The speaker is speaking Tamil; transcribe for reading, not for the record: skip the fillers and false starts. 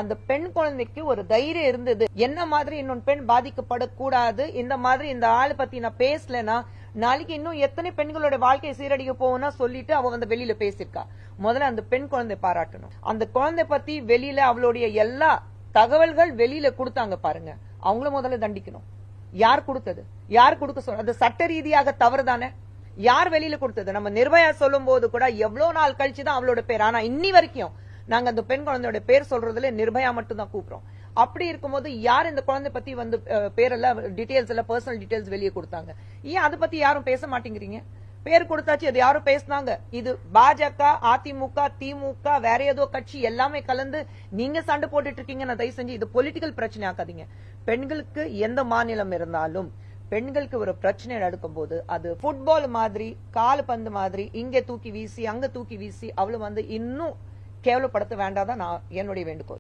அந்த பெண் குழந்தைக்கு ஒரு தைரியம் இருந்தது. என்ன மாதிரி இன்னொரு பெண் பாதிக்கப்படக்கூடாது, இந்த மாதிரி இந்த ஆளு பத்தி நான் பேசலன்னா நாளைக்கு இன்னும் எத்தனை பெண்களோட வாழ்க்கையை சீரடிக்க போகும்னா சொல்லிட்டு அவ வந்து வெளியில பேசிருக்கா. முதல்ல அந்த பெண் குழந்தை பாராட்டணும். அந்த குழந்தை பத்தி வெளியில அவளுடைய எல்லா தகவல்கள் வெளியில கொடுத்தாங்க பாருங்க, அவங்கள முதல்ல தண்டிக்கணும். யார் கொடுத்தது, யார் கொடுக்க சொல்ற, அது சட்ட ரீதியாக தவறுதானே. யார் வெளியில கொடுத்தது? நம்ம நிர்பயா சொல்லும் போது கூட எவ்வளவு நாள் கழிச்சுதான் அவளோட பேர், ஆனா இன்னி வரைக்கும் நாங்க அந்த பெண் குழந்தையோட பேர் சொல்றதுல நிர்பயா மட்டும் தான் கூப்பிடுறோம். அப்படி இருக்கும்போது யார் இந்த குழந்தை பத்தி வந்து பேரெல்லாம் டீடைல்ஸ் எல்லாம் பர்சனல் டீடைல்ஸ் வெளியே கொடுத்தாங்க? ஏன் அதை பத்தி யாரும் பேச மாட்டேங்கிறீங்க? பேர் கொடுத்தாச்சு, அது யாரும் பேசினாங்க. இது பாஜக, அதிமுக, திமுக, வேற ஏதோ கட்சி எல்லாமே கலந்து நீங்க சண்டை போட்டுட்டு இருக்கீங்க. நான் தயவு செஞ்சு இது பொலிட்டிக்கல் பிரச்சனை ஆக்காதீங்க. பெண்களுக்கு எந்த மாநிலம் இருந்தாலும் பெண்களுக்கு ஒரு பிரச்சனை நடக்கும் போது அது ஃபுட்பால் மாதிரி, கால்பந்து மாதிரி இங்க தூக்கி வீசி அங்க தூக்கி வீசி அவளை வந்து இன்னும் கேவலப்படுத்த வேண்டாதான் நான் என்னுடைய வேண்டுகோள்.